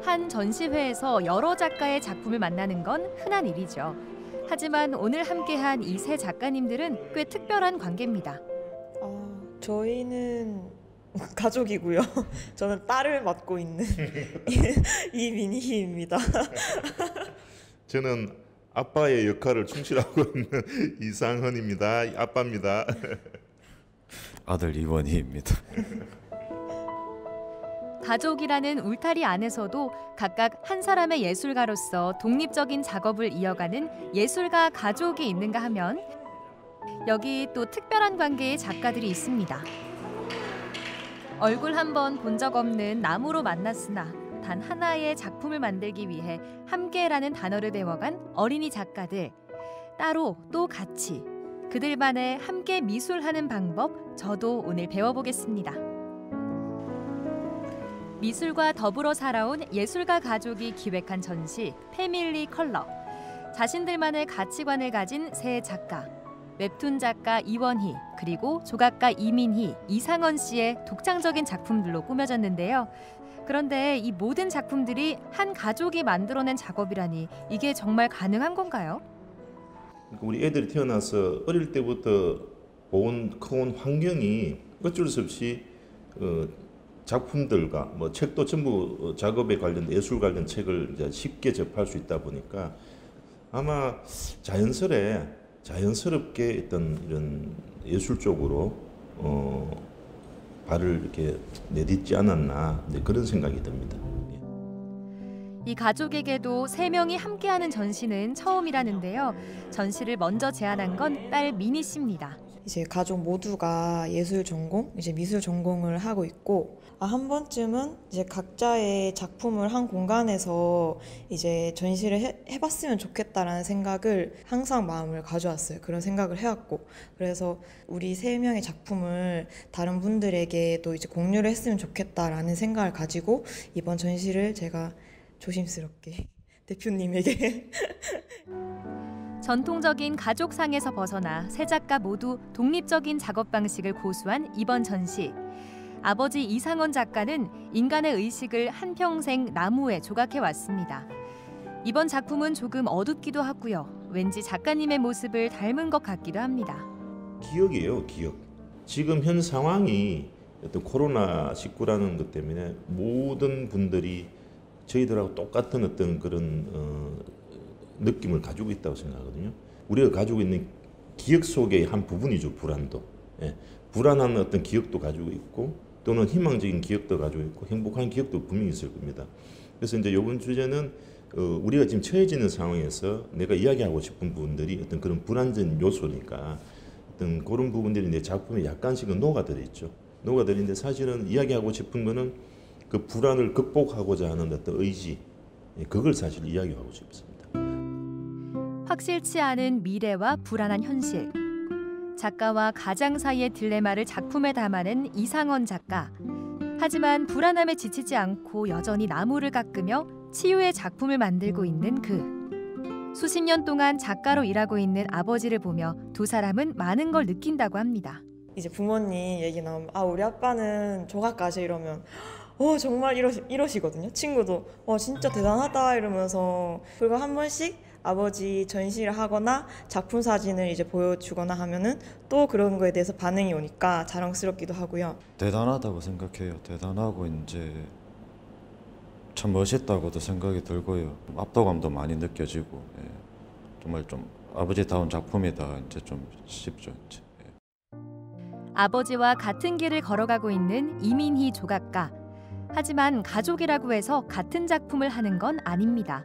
한 전시회에서 여러 작가의 작품을 만나는 건 흔한 일이죠. 하지만 오늘 함께한 이 세 작가님들은 꽤 특별한 관계입니다. 저희는 가족이고요. 저는 딸을 맡고 있는 이민희입니다. 저는 아빠의 역할을 충실하고 있는 이상헌입니다. 아빠입니다. 아들 이원희입니다. 가족이라는 울타리 안에서도 각각 한 사람의 예술가로서 독립적인 작업을 이어가는 예술가 가족이 있는가 하면 여기 또 특별한 관계의 작가들이 있습니다. 얼굴 한 번 본 적 없는 나무로 만났으나 단 하나의 작품을 만들기 위해 함께라는 단어를 배워간 어린이 작가들. 따로 또 같이 그들만의 함께 미술하는 방법 저도 오늘 배워보겠습니다. 미술과 더불어 살아온 예술가 가족이 기획한 전시 패밀리 컬러. 자신들만의 가치관을 가진 세 작가. 웹툰 작가 이원희, 그리고 조각가 이민희, 이상헌 씨의 독창적인 작품들로 꾸며졌는데요. 그런데 이 모든 작품들이 한 가족이 만들어낸 작업이라니 이게 정말 가능한 건가요? 우리 애들이 태어나서 어릴 때부터 커온 환경이 어쩔 수 없이 작품들과 뭐 책도 전부 작업에 관련 예술 관련 책을 이제 쉽게 접할 수 있다 보니까 아마 자연스럽게 어떤 이런 예술 쪽으로 발을 이렇게 내딛지 않았나 그런 생각이 듭니다. 이 가족에게도 세 명이 함께하는 전시는 처음이라는데요. 전시를 먼저 제안한 건 딸 미니 씨입니다. 이제 가족 모두가 예술 전공, 이제 미술 전공을 하고 있고 한 번쯤은 이제 각자의 작품을 한 공간에서 이제 전시를 해봤으면 좋겠다라는 생각을 항상 마음을 가져왔어요. 그런 생각을 해왔고 그래서 우리 세 명의 작품을 다른 분들에게도 이제 공유를 했으면 좋겠다라는 생각을 가지고 이번 전시를 제가 조심스럽게 대표님에게 전통적인 가족상에서 벗어나 세 작가 모두 독립적인 작업 방식을 고수한 이번 전시. 아버지 이상헌 작가는 인간의 의식을 한평생 나무에 조각해 왔습니다. 이번 작품은 조금 어둡기도 하고요. 왠지 작가님의 모습을 닮은 것 같기도 합니다. 기억이에요, 기억. 지금 현 상황이 어떤 코로나19라는 것 때문에 모든 분들이 저희들하고 똑같은 어떤 그런 느낌을 가지고 있다고 생각하거든요. 우리가 가지고 있는 기억 속의 한 부분이죠, 불안도. 불안한 어떤 기억도 가지고 있고 또는 희망적인 기억도 가지고 있고 행복한 기억도 분명히 있을 겁니다. 그래서 이제 이번 주제는 우리가 지금 처해지는 상황에서 내가 이야기하고 싶은 부분들이 어떤 그런 불안전 요소니까 어떤 그런 부분들이 내 작품에 약간씩은 녹아들어 있죠. 녹아들어 있는데 사실은 이야기하고 싶은 거는 그 불안을 극복하고자 하는 어떤 의지, 그걸 사실 이야기하고 싶습니다. 확실치 않은 미래와 불안한 현실. 작가와 가장 사이의 딜레마를 작품에 담아낸 이상헌 작가. 하지만 불안함에 지치지 않고 여전히 나무를 깎으며 치유의 작품을 만들고 있는 그. 수십 년 동안 작가로 일하고 있는 아버지를 보며 두 사람은 많은 걸 느낀다고 합니다. 이제 부모님 얘기 나오면 우리 아빠는 조각가시 이러면 정말 이러시거든요. 친구도 진짜 대단하다 이러면서 그리고 한 번씩 아버지 전시를 하거나 작품 사진을 이제 보여주거나 하면은 또 그런 거에 대해서 반응이 오니까 자랑스럽기도 하고요. 대단하다고 생각해요. 대단하고 이제 참 멋있다고도 생각이 들고요. 압도감도 많이 느껴지고 정말 좀 아버지다운 작품이다 이제 좀 싶죠. 이제. 아버지와 같은 길을 걸어가고 있는 이민희 조각가. 하지만 가족이라고 해서 같은 작품을 하는 건 아닙니다.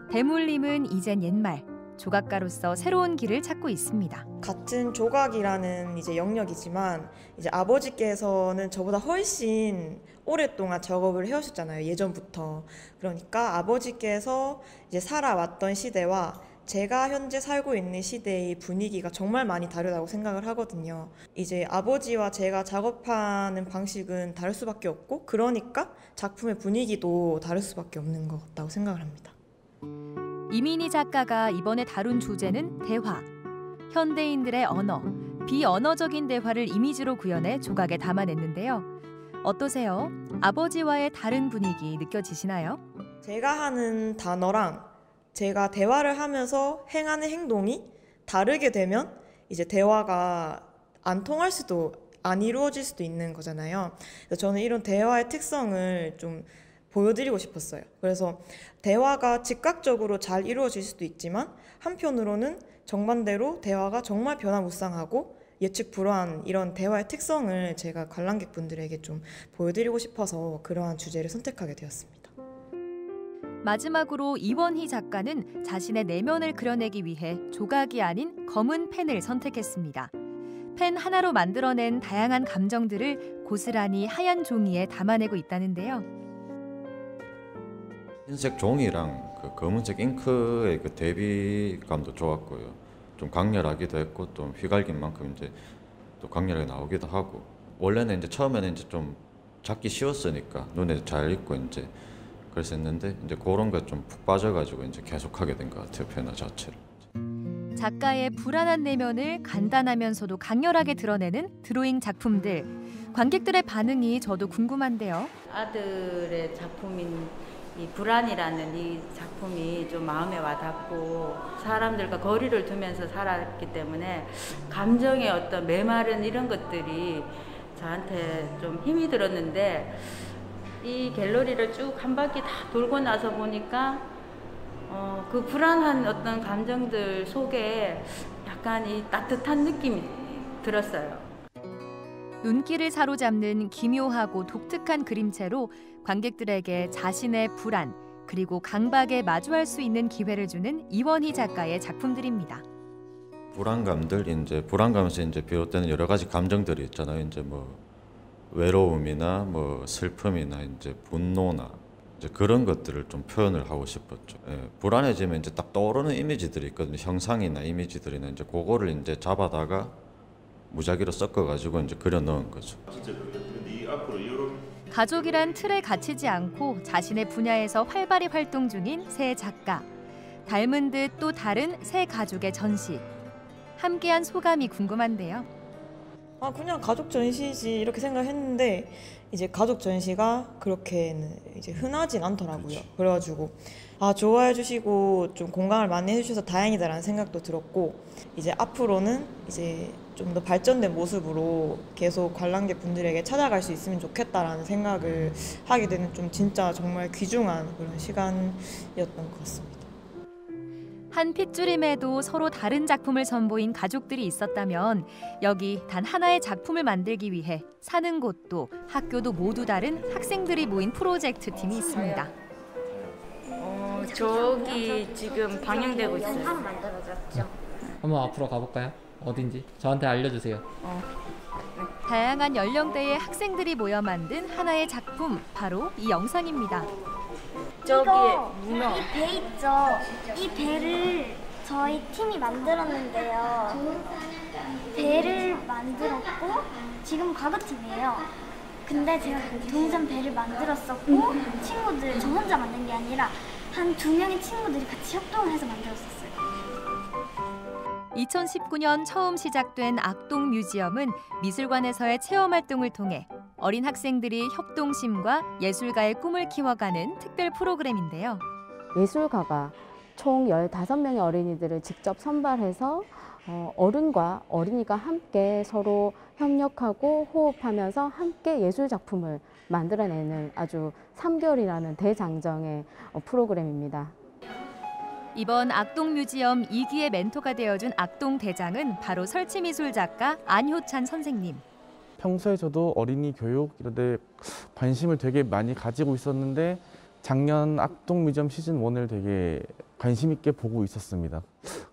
대물림은 이젠 옛말, 조각가로서 새로운 길을 찾고 있습니다. 같은 조각이라는 이제 영역이지만 이제 아버지께서는 저보다 훨씬 오랫동안 작업을 해오셨잖아요. 예전부터. 그러니까 아버지께서 이제 살아왔던 시대와 제가 현재 살고 있는 시대의 분위기가 정말 많이 다르다고 생각을 하거든요. 이제 아버지와 제가 작업하는 방식은 다를 수밖에 없고 그러니까 작품의 분위기도 다를 수밖에 없는 것 같다고 생각을 합니다. 이민희 작가가 이번에 다룬 주제는 대화. 현대인들의 언어, 비언어적인 대화를 이미지로 구현해 조각에 담아냈는데요. 어떠세요? 아버지와의 다른 분위기 느껴지시나요? 제가 하는 단어랑 제가 대화를 하면서 행하는 행동이 다르게 되면 이제 대화가 안 통할 수도 안 이루어질 수도 있는 거잖아요. 그래서 저는 이런 대화의 특성을 좀 보여드리고 싶었어요. 그래서 대화가 즉각적으로 잘 이루어질 수도 있지만 한편으로는 정반대로 대화가 정말 변화무쌍하고 예측 불허한 이런 대화의 특성을 제가 관람객분들에게 좀 보여드리고 싶어서 그러한 주제를 선택하게 되었습니다. 마지막으로 이원희 작가는 자신의 내면을 그려내기 위해 조각이 아닌 검은 펜을 선택했습니다. 펜 하나로 만들어낸 다양한 감정들을 고스란히 하얀 종이에 담아내고 있다는데요. 흰색 종이랑 그 검은색 잉크의 그 대비감도 좋았고요. 좀 강렬하기도 했고 또 휘갈긴 만큼 이제 또 강렬하게 나오기도 하고, 원래는 이제 처음에는 이제 좀 잡기 쉬웠으니까 눈에 잘 익고 이제 그랬었는데 이제 그런 거 좀 푹 빠져가지고 이제 계속하게 된 것 같아요, 펜화 자체를. 작가의 불안한 내면을 간단하면서도 강렬하게 드러내는 드로잉 작품들. 관객들의 반응이 저도 궁금한데요. 아들의 작품인 이 불안이라는 이 작품이 좀 마음에 와닿고, 사람들과 거리를 두면서 살았기 때문에 감정의 어떤 메마른 이런 것들이 저한테 좀 힘이 들었는데, 이 갤러리를 쭉 한 바퀴 다 돌고 나서 보니까 그 불안한 어떤 감정들 속에 약간 이 따뜻한 느낌이 들었어요. 눈길을 사로잡는 기묘하고 독특한 그림체로 관객들에게 자신의 불안 그리고 강박에 마주할 수 있는 기회를 주는 이원희 작가의 작품들입니다. 불안감에서 이제 비롯되는 여러 가지 감정들이 있잖아요. 이제 뭐 외로움이나 뭐 슬픔이나 이제 분노나 이제 그런 것들을 좀 표현을 하고 싶었죠. 예, 불안해지면 이제 딱 떠오르는 이미지들이 있거든요. 형상이나 이미지들이나 이제 그거를 이제 잡아다가 무작위로 섞어가지고 이제 그려 넣은 거죠. 가족이란 틀에 갇히지 않고 자신의 분야에서 활발히 활동 중인 세 작가. 닮은 듯 또 다른 세 가족의 전시. 함께한 소감이 궁금한데요. 그냥 가족 전시지 이렇게 생각했는데 이제 가족 전시가 그렇게는 이제 흔하진 않더라고요. 그래가지고 좋아해 주시고 좀 공감을 많이 해주셔서 다행이다라는 생각도 들었고, 이제 앞으로는 이제 좀 더 발전된 모습으로 계속 관람객 분들에게 찾아갈 수 있으면 좋겠다라는 생각을 하게 되는 좀 진짜 정말 귀중한 그런 시간이었던 것 같습니다. 한 핏줄임에도 서로 다른 작품을 선보인 가족들이 있었다면 여기 단 하나의 작품을 만들기 위해 사는 곳도 학교도 모두 다른 학생들이 모인 프로젝트 팀이 있습니다. 저기 지금 방영되고 있어요. 한번 앞으로 가볼까요? 어딘지 저한테 알려주세요. 다양한 연령대의 학생들이 모여 만든 하나의 작품, 바로 이 영상입니다. 저기 문어. 이 배 있죠? 이 배를 저희 팀이 만들었는데요. 배를 만들었고 지금 과거팀이에요. 근데 제가 그 동전 배를 만들었었고 친구들, 저 혼자 만든 게 아니라 한 2명의 친구들이 같이 협동을 해서 만들었었어요. 2019년 처음 시작된 악동 뮤지엄은 미술관에서의 체험활동을 통해 어린 학생들이 협동심과 예술가의 꿈을 키워가는 특별 프로그램인데요. 예술가가 총 15명의 어린이들을 직접 선발해서 어른과 어린이가 함께 서로 협력하고 호흡하면서 함께 예술작품을 만들어내는 아주 3개월이라는 대장정의 프로그램입니다. 이번 악동 뮤지엄 2기의 멘토가 되어준 악동 대장은 바로 설치미술 작가 안효찬 선생님. 평소에 저도 어린이 교육 이런 데 관심을 되게 많이 가지고 있었는데 작년 악동 뮤지엄 시즌 1을 되게 관심 있게 보고 있었습니다.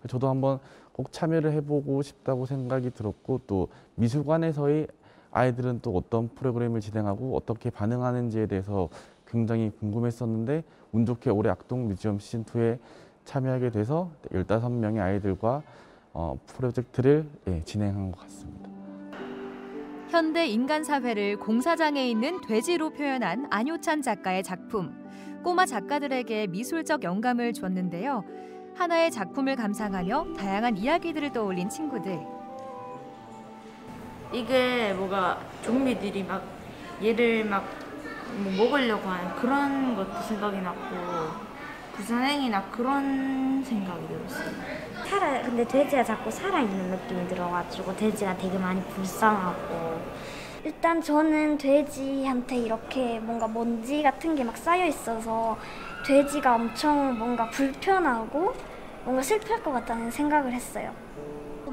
저도 한번 꼭 참여를 해보고 싶다고 생각이 들었고, 또 미술관에서의 아이들은 또 어떤 프로그램을 진행하고 어떻게 반응하는지에 대해서 굉장히 궁금했었는데, 운 좋게 올해 악동 뮤지엄 시즌 2에 참여하게 돼서 15명의 아이들과 프로젝트를 진행한 것 같습니다. 현대 인간 사회를 공사장에 있는 돼지로 표현한 안효찬 작가의 작품. 꼬마 작가들에게 미술적 영감을 줬는데요. 하나의 작품을 감상하며 다양한 이야기들을 떠올린 친구들. 이게 뭐가 좀비들이 막 얘를 막 뭐 먹으려고 하는 그런 것도 생각이 났고 부산행이나 그런 생각이 들었어요. 근데 돼지가 자꾸 살아있는 느낌이 들어가지고 돼지가 되게 많이 불쌍하고 일단 저는 돼지한테 이렇게 뭔가 먼지 같은 게 막 쌓여 있어서 돼지가 엄청 뭔가 불편하고 뭔가 슬플 것 같다는 생각을 했어요.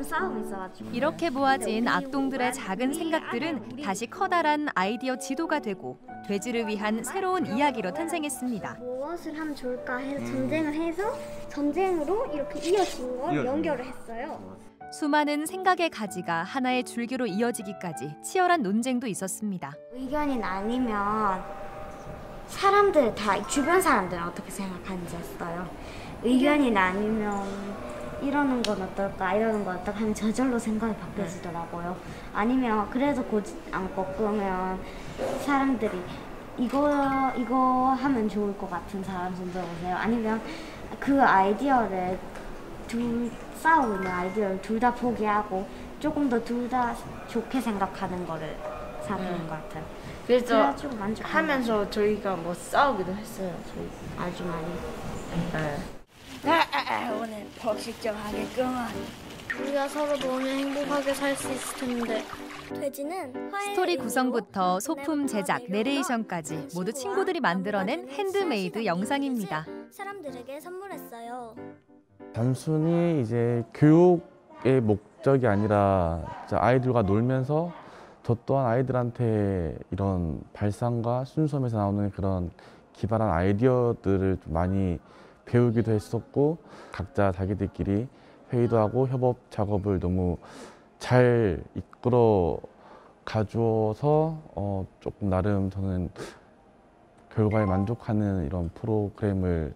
싸우고 있어가지고. 이렇게 모아진 악동들의 작은 생각들은 다시 커다란 아이디어 지도가 되고 돼지를 위한 새로운 이야기로 탄생했습니다. 무엇을 하면 좋을까 해서 전쟁을 해서 전쟁으로 이렇게 이어진 걸 연결을 했어요. 수많은 생각의 가지가 하나의 줄기로 이어지기까지 치열한 논쟁도 있었습니다. 의견이 나뉘면 사람들 다 주변 사람들은 어떻게 생각하는지였어요. 의견이 나뉘면 이러는 건 어떨까 이러는 건 어떨까 하면 저절로 생각이 바뀌어지더라고요. 아니면 그래도 고지 않고 그러면 사람들이 이거 하면 좋을 것 같은 사람 손들어보세요. 아니면 그 아이디어를 싸우고 있는 아이디어를 둘 다 포기하고 조금 더 둘 다 좋게 생각하는 거를 사귀는 것 같아요. 그래서 하면서 저희가 뭐 싸우기도 했어요. 저희 아주 많이. 오늘 벌칙 좀 하겠구만. 우리가 서로 너무 행복하게 살 수 있을 텐데. 돼지는 스토리 구성부터 소품 제작, 내레이션까지 모두 친구들이 만들어낸 핸드메이드 영상입니다. 사람들에게 선물했어요. 단순히 이제 교육의 목적이 아니라 아이들과 놀면서 저 또한 아이들한테 이런 발상과 순수함에서 나오는 그런 기발한 아이디어들을 좀 많이 배우기도 했었고 각자 자기들끼리 회의도 하고 협업 작업을 너무 잘 이끌어 가주어서 조금 나름 저는 결과에 만족하는 이런 프로그램을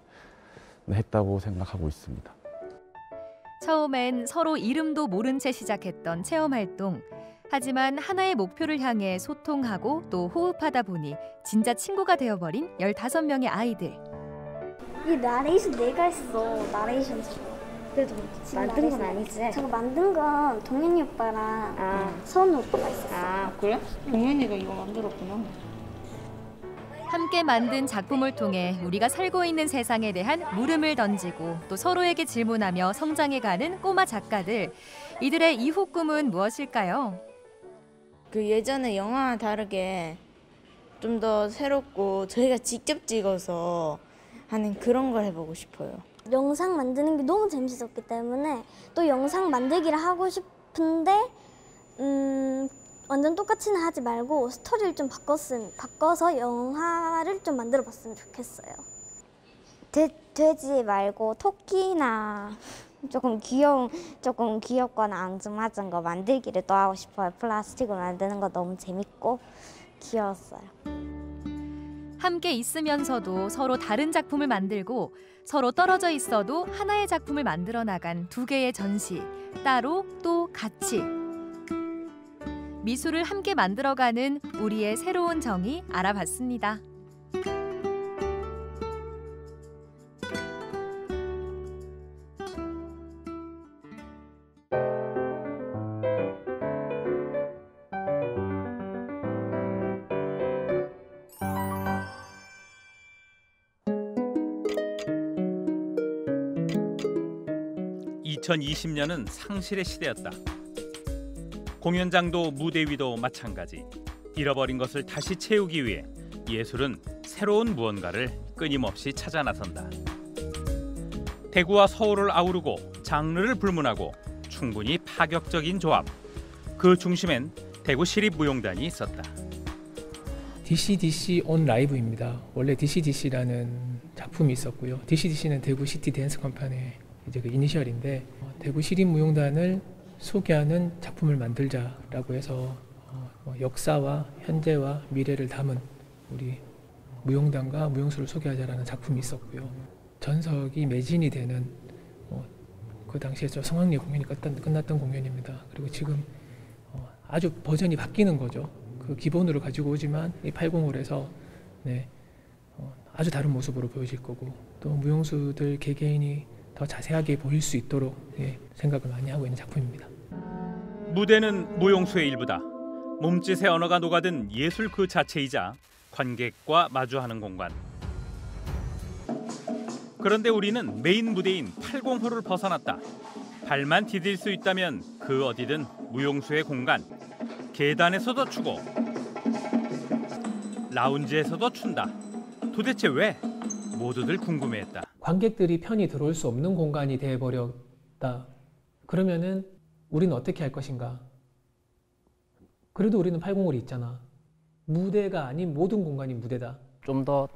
했다고 생각하고 있습니다. 처음엔 서로 이름도 모른 채 시작했던 체험활동. 하지만 하나의 목표를 향해 소통하고 또 호흡하다 보니 진짜 친구가 되어버린 15명의 아이들. 이 나레이션 내가 했어. 나레이션 그래도 만든 건 아니지? 저거 만든 건 동현이 오빠랑 서은우 오빠가 있었어. 아 그래? 동현이가 이거 만들었구나. 함께 만든 작품을 통해 우리가 살고 있는 세상에 대한 물음을 던지고 또 서로에게 질문하며 성장해가는 꼬마 작가들. 이들의 이후 꿈은 무엇일까요? 그 예전에 영화와 다르게 좀 더 새롭고 저희가 직접 찍어서 하는 그런 걸 해보고 싶어요. 영상 만드는 게 너무 재밌었기 때문에 또 영상 만들기를 하고 싶은데 완전 똑같이는 하지 말고 스토리를 좀 바꿔서 영화를 좀 만들어봤으면 좋겠어요. 돼지 말고 토끼나 조금 귀엽거나 앙증맞은 거 만들기를 또 하고 싶어요. 플라스틱으로 만드는 거 너무 재밌고 귀여웠어요. 함께 있으면서도 서로 다른 작품을 만들고 서로 떨어져 있어도 하나의 작품을 만들어 나간 두 개의 전시. 따로 또 같이. 미술을 함께 만들어가는 우리의 새로운 정의 알아봤습니다. (2020년은) 상실의 시대였다. 공연장도 무대 위도 마찬가지. 잃어버린 것을 다시 채우기 위해 예술은 새로운 무언가를 끊임없이 찾아 나선다. 대구와 서울을 아우르고 장르를 불문하고 충분히 파격적인 조합. 그 중심엔 대구 시립무용단이 있었다. DCDC 온 라이브입니다. 원래 DCDC라는 작품이 있었고요. DCDC는 대구 시티 댄스 컴퍼니의 이제 그 이니셜인데 대구 시립무용단을 소개하는 작품을 만들자라고 해서 역사와 현재와 미래를 담은 우리 무용단과 무용수를 소개하자라는 작품이 있었고요. 전석이 매진이 되는 그 당시에 저 성황리 공연이 끝났던 공연입니다. 그리고 지금 아주 버전이 바뀌는 거죠. 그 기본으로 가지고 오지만 이 805에서 아주 다른 모습으로 보여질 거고 또 무용수들 개개인이 더 자세하게 보일 수 있도록 생각을 많이 하고 있는 작품입니다. 무대는 무용수의 일부다. 몸짓의 언어가 녹아든 예술 그 자체이자 관객과 마주하는 공간. 그런데 우리는 메인 무대인 80호를 벗어났다. 발만 디딜 수 있다면 그 어디든 무용수의 공간. 계단에서도 추고 라운지에서도 춘다. 도대체 왜? 모두들 궁금해했다. 관객들이 편히 들어올 수 없는 공간이 돼버렸다. 그러면은 우리는 어떻게 할 것인가? 그래도 우리는 801이 있잖아. 무대가 아닌 모든 공간이 무대다. 좀 더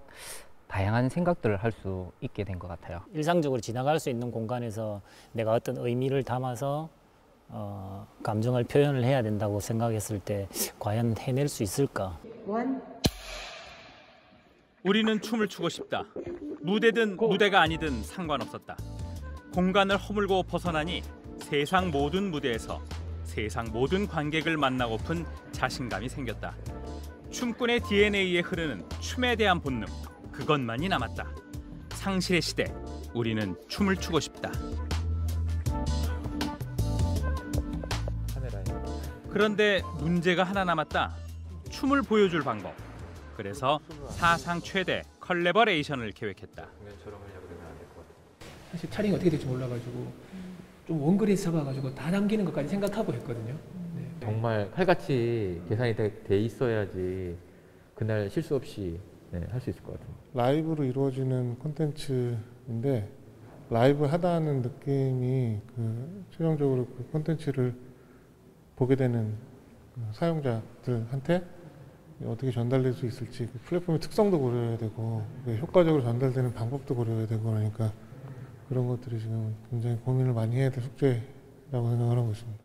다양한 생각들을 할 수 있게 된 것 같아요. 일상적으로 지나갈 수 있는 공간에서 내가 어떤 의미를 담아서 감정을 표현을 해야 된다고 생각했을 때 과연 해낼 수 있을까? 우리는 춤을 추고 싶다. 무대든 무대가 아니든 상관없었다. 공간을 허물고 벗어나니 세상 모든 무대에서 세상 모든 관객을 만나고픈 자신감이 생겼다. 춤꾼의 DNA에 흐르는 춤에 대한 본능, 그것만이 남았다. 상실의 시대, 우리는 춤을 추고 싶다. 그런데 문제가 하나 남았다. 춤을 보여줄 방법. 그래서 사상 최대 컬래버레이션을 계획했다. 사실 촬영이 어떻게 될지 몰라가지고 좀 원그릇 잡아가지고 다 담기는 것까지 생각하고 했거든요. 네. 정말 칼같이 계산이 돼 있어야지 그날 실수 없이 할 수 있을 것 같아요. 라이브로 이루어지는 콘텐츠인데 라이브 하다는 느낌이 최종적으로 그 콘텐츠를 보게 되는 사용자들한테 어떻게 전달될 수 있을지 플랫폼의 특성도 고려해야 되고 효과적으로 전달되는 방법도 고려해야 되고 그러니까 그런 것들이 지금 굉장히 고민을 많이 해야 될 숙제라고 생각을 하고 있습니다.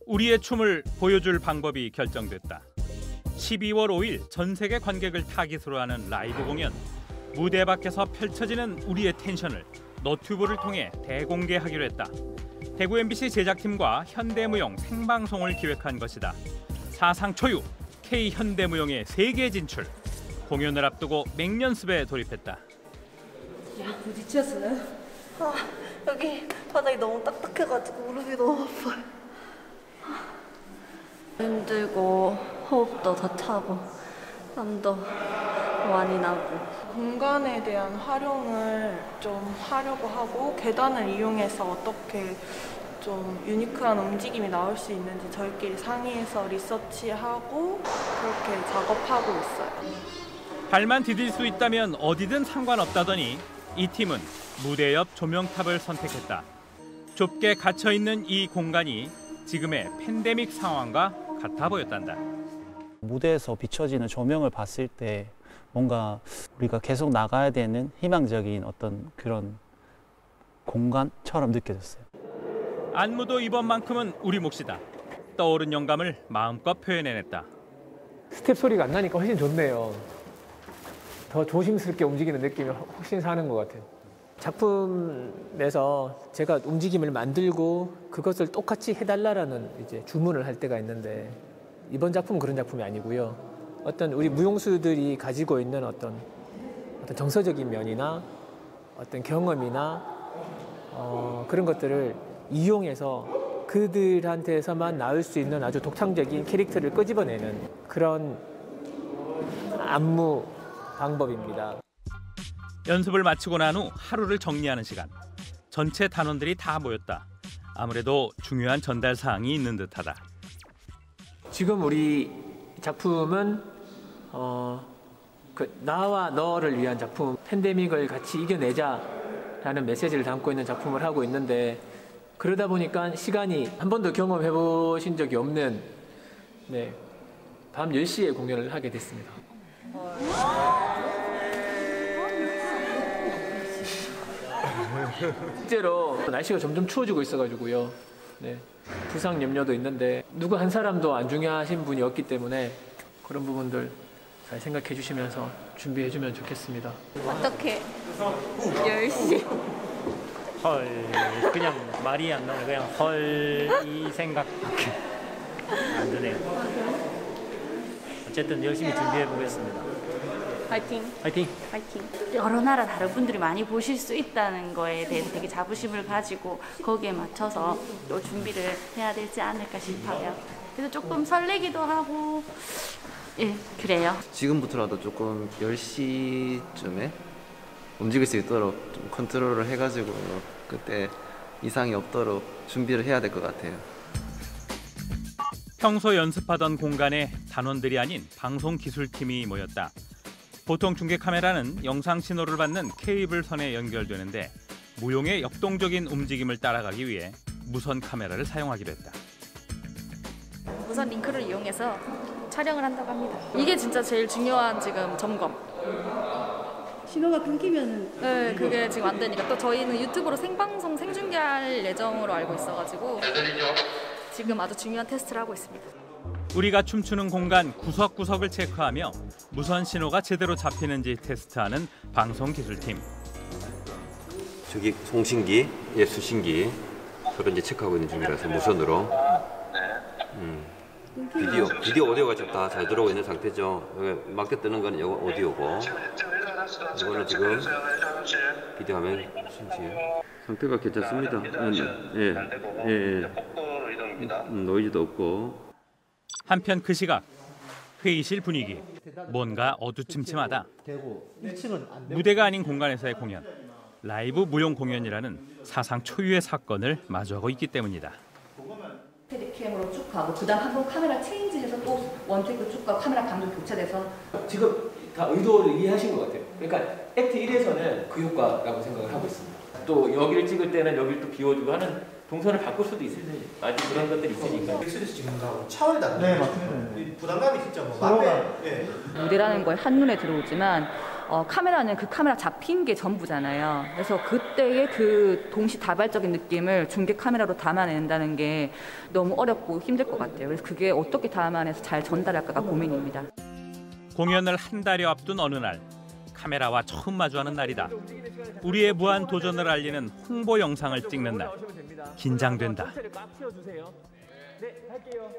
우리의 춤을 보여줄 방법이 결정됐다. 12월 5일 전 세계 관객을 타깃으로 하는 라이브 공연. 무대 밖에서 펼쳐지는 우리의 텐션을 너튜브를 통해 대공개하기로 했다. 대구 MBC 제작팀과 현대무용 생방송을 기획한 것이다. 사상 초유 K현대무용의 세계 진출. 공연을 앞두고 맹연습에 돌입했다. 부딪혔어요? 여기 바닥이 너무 딱딱해가지고 무릎이 너무 아파요. 힘들고 호흡도 더 차고 땀도 많이 나고. 공간에 대한 활용을 좀 하려고 하고 계단을 이용해서 어떻게 좀 유니크한 움직임이 나올 수 있는지 저희끼리 상의해서 리서치하고 그렇게 작업하고 있어요. 발만 디딜 수 있다면 어디든 상관없다더니 이 팀은 무대 옆 조명탑을 선택했다. 좁게 갇혀있는 이 공간이 지금의 팬데믹 상황과 같아 보였단다. 무대에서 비춰지는 조명을 봤을 때 뭔가 우리가 계속 나가야 되는 희망적인 어떤 그런 공간처럼 느껴졌어요. 안무도 이번만큼은 우리 몫이다. 떠오른 영감을 마음껏 표현해냈다. 스텝 소리가 안 나니까 훨씬 좋네요. 더 조심스럽게 움직이는 느낌이 훨씬 사는 것 같아요. 작품에서 제가 움직임을 만들고 그것을 똑같이 해달라는 이제 주문을 할 때가 있는데 이번 작품은 그런 작품이 아니고요. 어떤 우리 무용수들이 가지고 있는 어떤 정서적인 면이나 어떤 경험이나 그런 것들을 이용해서 그들한테서만 나올 수 있는 아주 독창적인 캐릭터를 끄집어내는 그런 안무 방법입니다. 연습을 마치고 난 후 하루를 정리하는 시간. 전체 단원들이 다 모였다. 아무래도 중요한 전달 사항이 있는 듯하다. 지금 우리 작품은 나와 너를 위한 작품, 팬데믹을 같이 이겨내자라는 메시지를 담고 있는 작품을 하고 있는데 그러다 보니까 시간이 한 번도 경험해 보신 적이 없는 밤 10시에 공연을 하게 됐습니다. 실제로 날씨가 점점 추워지고 있어가지고요. 부상 염려도 있는데 누구 한 사람도 안 중요하신 분이 없기 때문에 그런 부분들 잘 생각해 주시면서 준비해 주면 좋겠습니다. 어떻게 10시? 헐, 그냥 말이 안 나와요. 그냥 헐 이 생각밖에 안 드네요. 어쨌든 열심히 준비해 보겠습니다. 파이팅! 파이팅! 파이팅! 여러 나라 다른 분들이 많이 보실 수 있다는 거에 대해서 되게 자부심을 가지고 거기에 맞춰서 또 준비를 해야 되지 않을까 싶어요. 그래서 조금 설레기도 하고 예, 그래요. 지금부터라도 조금 10시쯤에 움직일 수 있도록 좀 컨트롤을 해가지고 그때 이상이 없도록 준비를 해야 될 것 같아요. 평소 연습하던 공간에 단원들이 아닌 방송기술팀이 모였다. 보통 중계 카메라는 영상 신호를 받는 케이블 선에 연결되는데 무용의 역동적인 움직임을 따라가기 위해 무선 카메라를 사용하기로 했다. 무선 링크를 이용해서 촬영을 한다고 합니다. 이게 진짜 제일 중요한 지금 점검. 신호가 끊기면은 네, 그게 지금 안 되니까 또 저희는 유튜브로 생방송 생중계할 예정으로 알고 있어가지고 지금 아주 중요한 테스트를 하고 있습니다. 우리가 춤추는 공간 구석구석을 체크하며 무선 신호가 제대로 잡히는지 테스트하는 방송기술팀. 저기 송신기, 수신기 서로 이제 체크하고 있는 중이라서 무선으로. 비디오 오디오가 지금 다 잘 들어오고 있는 상태죠. 여기 막대 뜨는 건 이거 오디오고, 이거는 지금 비디오 화면 신지 상태가 괜찮습니다. 노이즈도 없고. 한편 그 시각 회의실 분위기 뭔가 어두침침하다. 무대가 아닌 공간에서의 공연, 라이브 무용 공연이라는 사상 초유의 사건을 마주하고 있기 때문이다. 스테디캠으로 쭉 가고 그다음 한번 카메라 체인지해서 또 원테이크 쭉 가고 카메라 감독 교체돼서 지금 다 의도를 이해하신 것 같아요. 그러니까 액트 1에서는 그 효과라고 생각을 하고 있습니다. 또 여기를 찍을 때는 여기를 또 비워주고 하는 동선을 바꿀 수도 있으니 아직 그런 것들이 있으니까. 엑스에서 찍는 거하고 차원이 다르죠. 네, 맞습니다. 부담감이 진짜 뭐 앞에 무대라는 걸 한눈에 들어오지만 카메라는 그 카메라 잡힌 게 전부잖아요. 그래서 그때의 그 동시다발적인 느낌을 중계 카메라로 담아낸다는 게 너무 어렵고 힘들 것 같아요. 그래서 그게 어떻게 담아내서 잘 전달할까가 고민입니다. 공연을 한 달여 앞둔 어느 날, 카메라와 처음 마주하는 날이다. 우리의 무한 도전을 알리는 홍보 영상을 찍는 날. 긴장된다.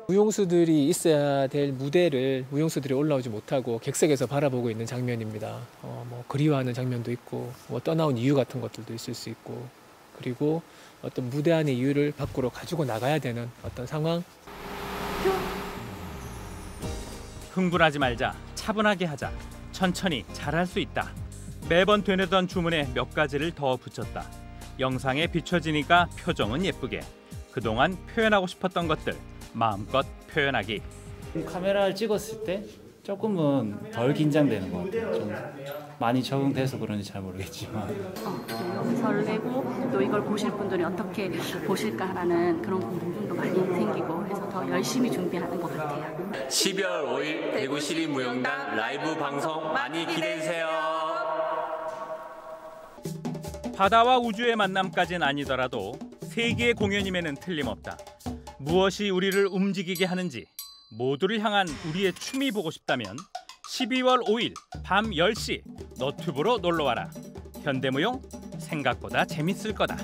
무용수들이 있어야 될 무대를 무용수들이 올라오지 못하고 객석에서 바라보고 있는 장면입니다. 뭐 그리워하는 장면도 있고, 뭐 떠나온 이유 같은 것들도 있을 수 있고, 그리고 어떤 무대 안의 이유를 밖으로 가지고 나가야 되는 어떤 상황. 흥분하지 말자, 차분하게 하자, 천천히 잘할 수 있다. 매번 되뇌던 주문에 몇 가지를 더 붙였다. 영상에 비춰지니까 표정은 예쁘게. 그동안 표현하고 싶었던 것들 마음껏 표현하기. 카메라를 찍었을 때 조금은 덜 긴장되는 것 같아요. 좀 많이 적응돼서 그런지 잘 모르겠지만. 너무 설레고 또 이걸 보실 분들이 어떻게 보실까라는 그런 궁금증도 많이 생기고 해서 더 열심히 준비하는 것 같아요. 12월 5일 대구 시립무용단 라이브 방송 많이 기대해주세요. 바다와 우주의 만남까지는 아니더라도 세계의 공연임에는 틀림없다. 무엇이 우리를 움직이게 하는지 모두를 향한 우리의 춤이 보고 싶다면 12월 5일 밤 10시 너튜브로 놀러와라. 현대무용 생각보다 재밌을 거다.